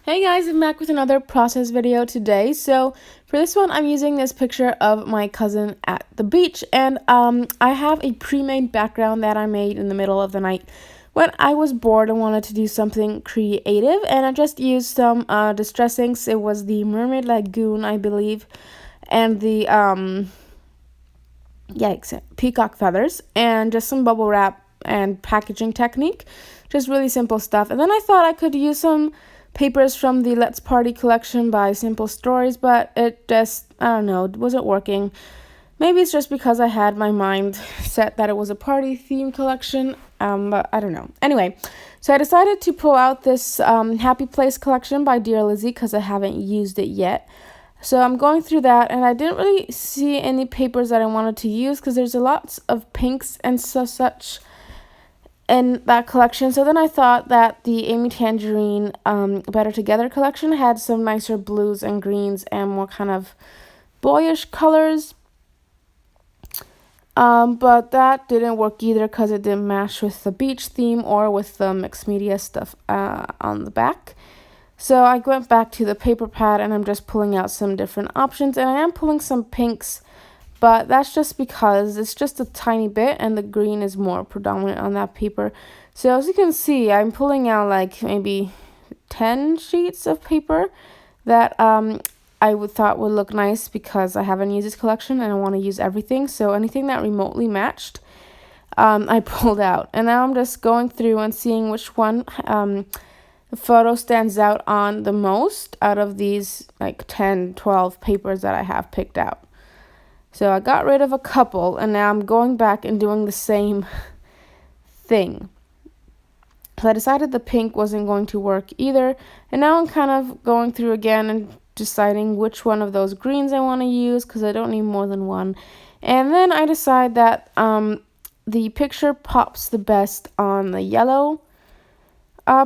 Hey guys, I'm back with another process video today. So for this one, I'm using this picture of my cousin at the beach, and I have a pre-made background that I made in the middle of the night when I was bored and wanted to do something creative, and I just used some distress inks. It was the Mermaid Lagoon, I believe, and the peacock feathers, and just some bubble wrap and packaging technique. Just really simple stuff. And then I thought I could use some papers from the Let's Party collection by Simple Stories, but it just, I don't know, it wasn't working. Maybe it's just because I had my mind set that it was a party theme collection, but I don't know. Anyway, so I decided to pull out this Happy Place collection by Dear Lizzy because I haven't used it yet. So I'm going through that, and I didn't really see any papers that I wanted to use because there's a lot of pinks and such in that collection. So then I thought that the Amy Tangerine Better Together collection had some nicer blues and greens and more kind of boyish colors. But that didn't work either because it didn't match with the beach theme or with the mixed media stuff on the back. So I went back to the paper pad, and I'm just pulling out some different options, and I am pulling some pinks, but that's just because it's just a tiny bit and the green is more predominant on that paper. So as you can see, I'm pulling out like maybe 10 sheets of paper that I thought would look nice because I haven't used this collection and I want to use everything. So anything that remotely matched, I pulled out. And now I'm just going through and seeing which one the photo stands out on the most out of these like 10, 12 papers that I have picked out. So I got rid of a couple, and now I'm going back and doing the same thing. So I decided the pink wasn't going to work either, and now I'm kind of going through again and deciding which one of those greens I want to use because I don't need more than one. And then I decide that the picture pops the best on the yellow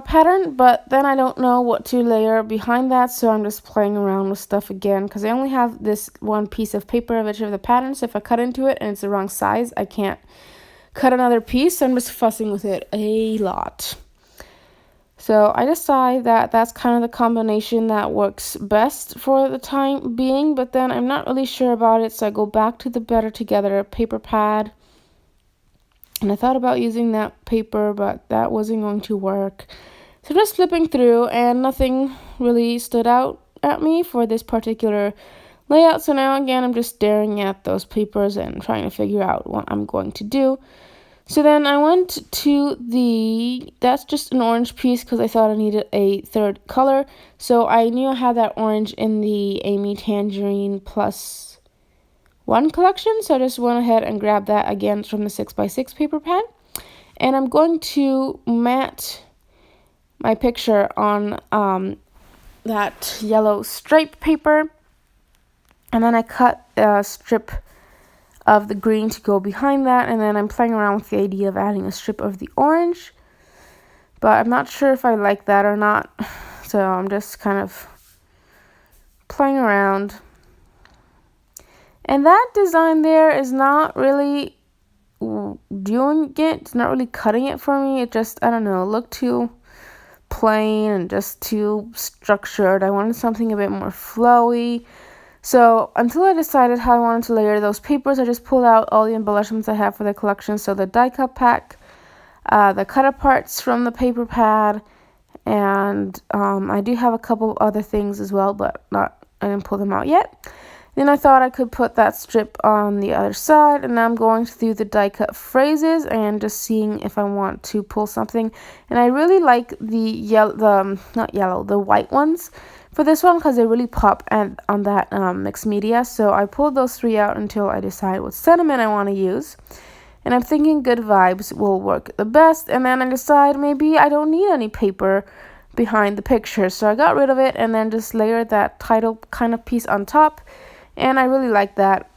pattern, but then I don't know what to layer behind that, so I'm just playing around with stuff again because I only have this one piece of paper of each of the patterns. So if I cut into it and it's the wrong size, I can't cut another piece, so I'm just fussing with it a lot. So I decide that that's kind of the combination that works best for the time being, but then I'm not really sure about it, so I go back to the Better Together paper pad. And I thought about using that paper, but that wasn't going to work. So just flipping through, and nothing really stood out at me for this particular layout. So now again, I'm just staring at those papers and trying to figure out what I'm going to do. So then I went to that's just an orange piece because I thought I needed a third color. So I knew I had that orange in the Amy Tangerine Plus One collection, so I just went ahead and grabbed that again from the 6x6 paper pad, and I'm going to mat my picture on that yellow stripe paper, and then I cut a strip of the green to go behind that, and then I'm playing around with the idea of adding a strip of the orange, but I'm not sure if I like that or not, so I'm just kind of playing around. And that design there is not really doing it. It's not really cutting it for me. It just, I don't know, looked too plain and just too structured. I wanted something a bit more flowy. So until I decided how I wanted to layer those papers, I just pulled out all the embellishments I have for the collection. So the die cut pack, the cut aparts from the paper pad, and I do have a couple other things as well, but I didn't pull them out yet. Then I thought I could put that strip on the other side, and now I'm going through the die cut phrases and just seeing if I want to pull something. And I really like the white ones for this one because they really pop on that mixed media. So I pulled those three out until I decide what sentiment I want to use. And I'm thinking Good Vibes will work the best, and then I decide maybe I don't need any paper behind the picture. So I got rid of it and then just layered that title kind of piece on top. And I really like that.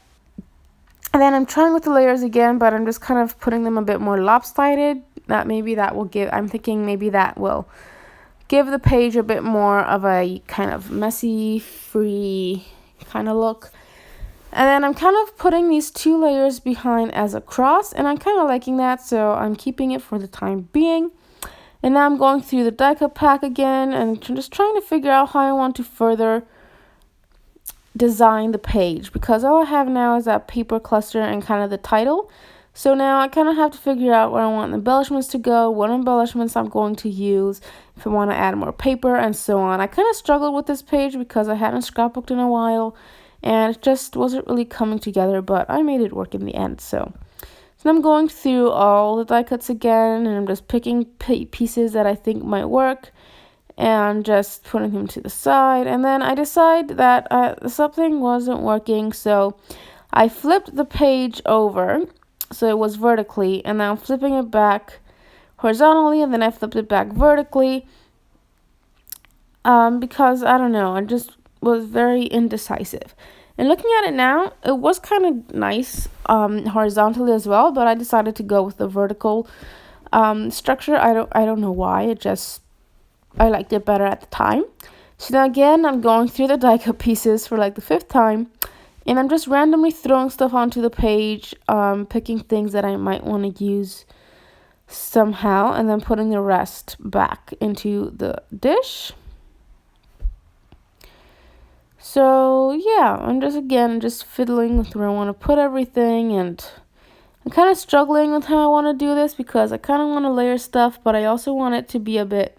And then I'm trying with the layers again, but I'm just kind of putting them a bit more lopsided. I'm thinking maybe that will give the page a bit more of a kind of messy, free kind of look. And then I'm kind of putting these two layers behind as a cross, and I'm kind of liking that, so I'm keeping it for the time being. And now I'm going through the die cut pack again and just trying to figure out how I want to further design the page, because all I have now is that paper cluster and kind of the title. So now I kind of have to figure out where I want the embellishments to go, what embellishments I'm going to use, if I want to add more paper, and so on. I kind of struggled with this page because I hadn't scrapbooked in a while, and it just wasn't really coming together, but I made it work in the end. So I'm going through all the die cuts again, and I'm just picking pieces that I think might work, and just putting them to the side. And then I decide that something wasn't working, so I flipped the page over so it was vertically, and now I'm flipping it back horizontally, and then I flipped it back vertically, because I don't know, I just was very indecisive. And looking at it now, it was kind of nice horizontally as well, but I decided to go with the vertical structure. I don't know why. I liked it better at the time. So now again, I'm going through the die cut pieces for like the 5th time, and I'm just randomly throwing stuff onto the page, picking things that I might want to use somehow, and then putting the rest back into the dish. So yeah, I'm just fiddling with where I want to put everything, and I'm kind of struggling with how I want to do this because I kind of want to layer stuff, but I also want it to be a bit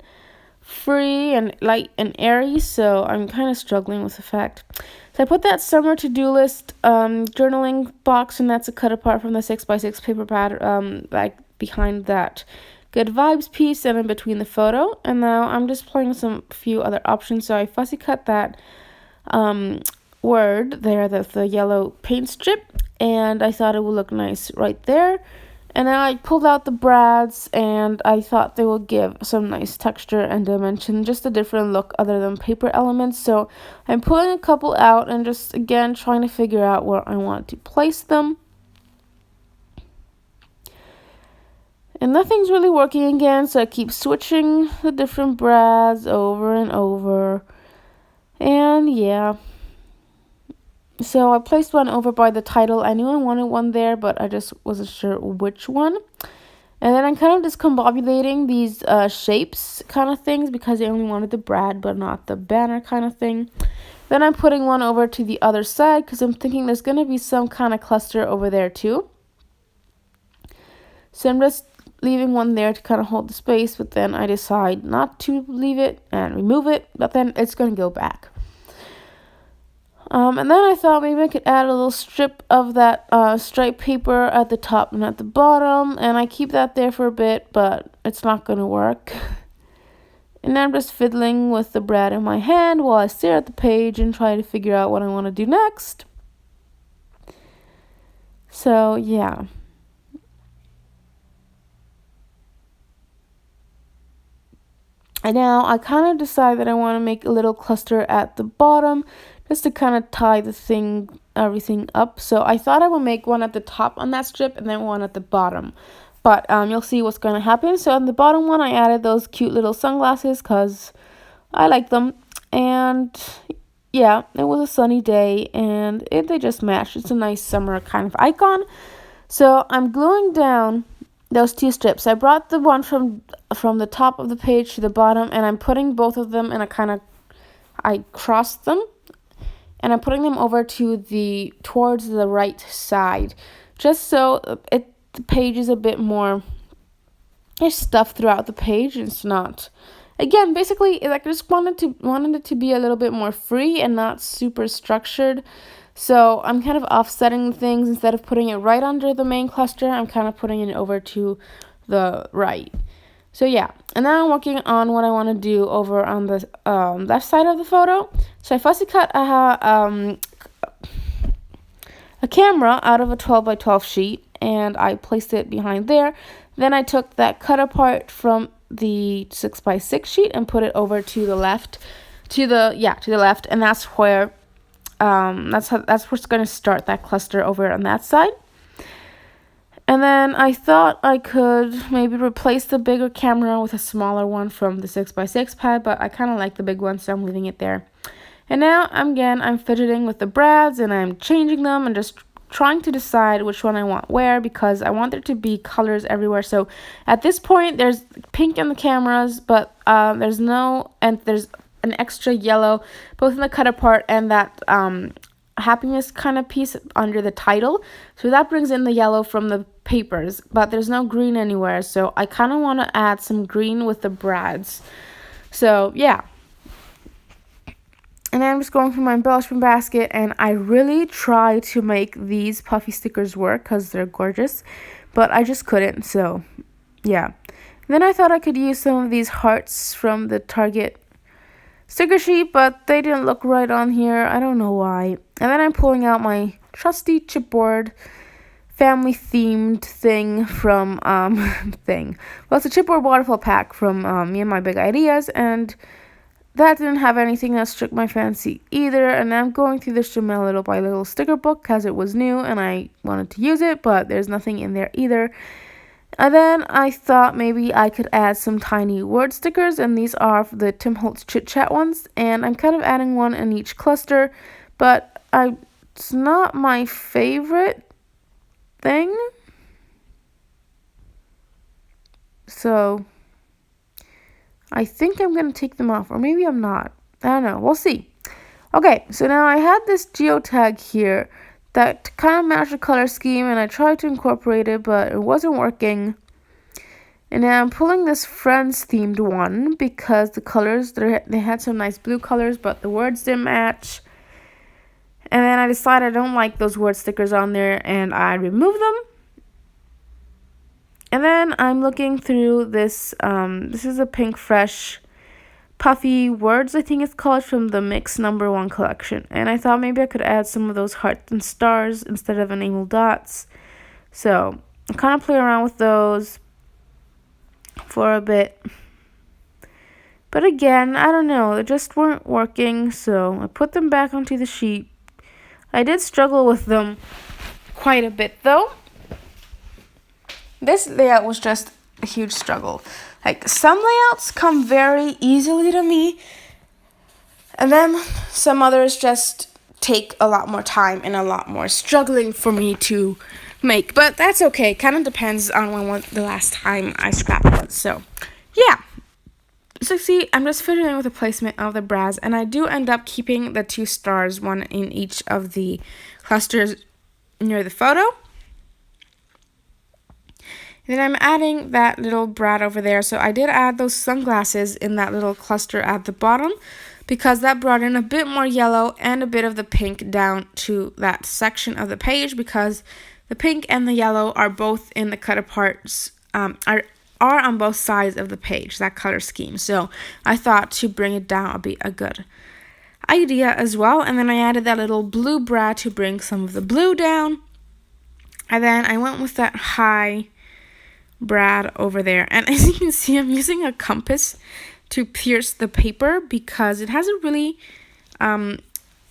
free and light and airy, so I'm kind of struggling with the fact. So I put that summer to-do list journaling box, and that's a cut apart from the 6x6 paper pad, like behind that good vibes piece and in between the photo. And now I'm just playing with some few other options, so I fussy cut that word there, the yellow paint strip, and I thought it would look nice right there. And then I pulled out the brads, and I thought they would give some nice texture and dimension, just a different look other than paper elements. So I'm pulling a couple out and just, again, trying to figure out where I want to place them. And nothing's really working again, so I keep switching the different brads over and over. And yeah. So I placed one over by the title. I knew I wanted one there, but I just wasn't sure which one. And then I'm kind of discombobulating these shapes kind of things because I only wanted the brad but not the banner kind of thing. Then I'm putting one over to the other side because I'm thinking there's going to be some kind of cluster over there too. So I'm just leaving one there to kind of hold the space, but then I decide not to leave it and remove it, but then it's going to go back. And then I thought maybe I could add a little strip of that striped paper at the top and at the bottom, and I keep that there for a bit, but it's not going to work. And I'm just fiddling with the brad in my hand while I stare at the page and try to figure out what I want to do next. So, yeah. And now I kind of decide that I want to make a little cluster at the bottom just to kind of tie everything up. So I thought I would make one at the top on that strip and then one at the bottom. But you'll see what's going to happen. So on the bottom one, I added those cute little sunglasses because I like them. And yeah, it was a sunny day and they just matched. It's a nice summer kind of icon. So I'm gluing down those 2 strips. I brought the one from the top of the page to the bottom, and I'm putting both of them in I crossed them, and I'm putting them over towards the right side, just so the page is a bit more, there's stuff throughout the page. It's not, again, basically, like I just wanted it to be a little bit more free and not super structured. So I'm kind of offsetting things. Instead of putting it right under the main cluster, I'm kind of putting it over to the right. So yeah, and now I'm working on what I want to do over on the left side of the photo. So I fussy cut a camera out of a 12x12 sheet, and I placed it behind there. Then I took that cut apart from the 6x6 sheet and put it over to the left, to the left, and that's where that's what's going to start that cluster over on that side. And then I thought I could maybe replace the bigger camera with a smaller one from the 6x6 pad, but I kind of like the big one, so I'm leaving it there. And now I'm fidgeting with the brads, and I'm changing them and just trying to decide which one I want where because I want there to be colors everywhere. So at this point, there's pink in the cameras, but there's an extra yellow both in the cut apart and that happiness kind of piece under the title. So that brings in the yellow from the papers, but there's no green anywhere. So I kind of want to add some green with the brads. So yeah. And then I'm just going through my embellishment basket, and I really try to make these puffy stickers work because they're gorgeous, but I just couldn't, so yeah. And then I thought I could use some of these hearts from the Target sticker sheet, but they didn't look right on here. I don't know why. And then I'm pulling out my trusty chipboard family themed thing from well, it's a chipboard waterfall pack from me and my big ideas, and that didn't have anything that struck my fancy either. And I'm going through this Jamel little by little sticker book because it was new and I wanted to use it, but there's nothing in there either. And then I thought maybe I could add some tiny word stickers, and these are the Tim Holtz Chit Chat ones, and I'm kind of adding one in each cluster, but it's not my favorite thing. So I think I'm going to take them off, or maybe I'm not. I don't know. We'll see. Okay, so now I had this geotag here that kind of matched the color scheme, and I tried to incorporate it, but it wasn't working. And now I'm pulling this Friends themed one because the colors, they had some nice blue colors, but the words didn't match. And then I decided I don't like those word stickers on there, and I removed them. And then I'm looking through this, this is a Pink Fresh Puffy Words, I think it's called, from the Mix #1 collection. And I thought maybe I could add some of those hearts and stars instead of enamel dots. So I kind of play around with those for a bit. But again, I don't know, they just weren't working, so I put them back onto the sheet. I did struggle with them quite a bit though. This layout was just a huge struggle. Like, some layouts come very easily to me, and then some others just take a lot more time and a lot more struggling for me to make. But that's okay. Kind of depends on when the last time I scrapped was. So, yeah. So, see, I'm just fiddling with the placement of the brads, and I do end up keeping the 2 stars, one in each of the clusters near the photo. And then I'm adding that little brad over there. So I did add those sunglasses in that little cluster at the bottom because that brought in a bit more yellow and a bit of the pink down to that section of the page, because the pink and the yellow are both in the cut aparts, are on both sides of the page, that color scheme. So I thought to bring it down would be a good idea as well. And then I added that little blue brad to bring some of the blue down. And then I went with that high brad over there, and as you can see, I'm using a compass to pierce the paper because it has a really what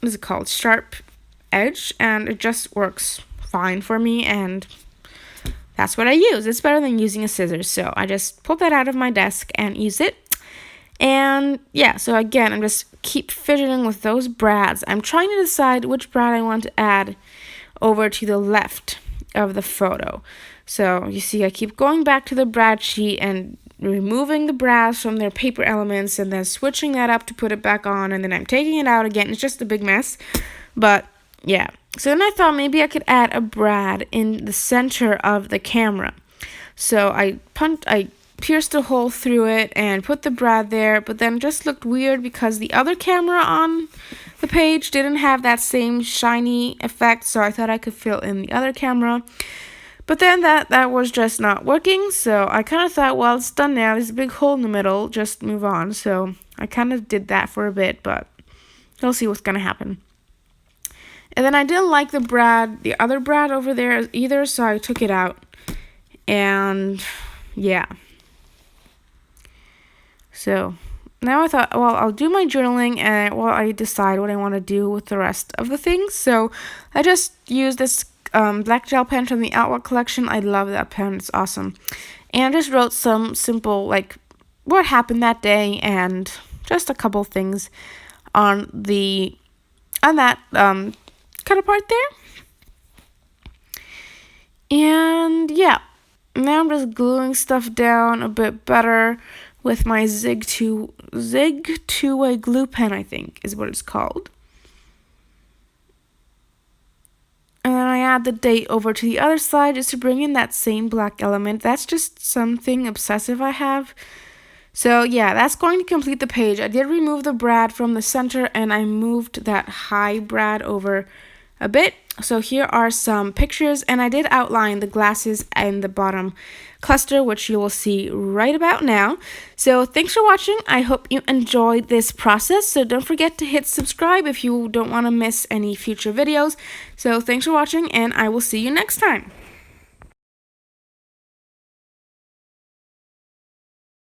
is it called, sharp edge, and it just works fine for me, and that's what I use. It's better than using a scissors, so I just pulled that out of my desk and use it. And yeah, so again, I'm just keep fidgeting with those brads. I'm trying to decide which brad I want to add over to the left of the photo. So you see, I keep going back to the brad sheet and removing the brads from their paper elements and then switching that up to put it back on, and then I'm taking it out again. It's just a big mess. But yeah, so then I thought maybe I could add a brad in the center of the camera. So I pierced a hole through it and put the brad there, but then it just looked weird because the other camera on the page didn't have that same shiny effect, so I thought I could fill in the other camera. But then that was just not working, so I kind of thought, well, it's done now. There's a big hole in the middle. Just move on. So I kind of did that for a bit, but we'll see what's going to happen. And then I didn't like the other brad over there either, so I took it out. And yeah. So now I thought, well, I'll do my journaling and while I decide what I want to do with the rest of the things. So I just used this black gel pen from the Outlook collection. I love that pen. It's awesome. And I just wrote some simple, like, what happened that day and just a couple things on that cut apart there. And yeah, now I'm just gluing stuff down a bit better with my Zig two-way glue pen, I think is what it's called. And then I add the date over to the other side just to bring in that same black element. That's just something obsessive I have. So yeah, that's going to complete the page. I did remove the brad from the center and I moved that high brad over a bit. So here are some pictures, and I did outline the glasses and the bottom cluster, which you will see right about now. So thanks for watching. I hope you enjoyed this process. So don't forget to hit subscribe if you don't want to miss any future videos. So thanks for watching, and I will see you next time.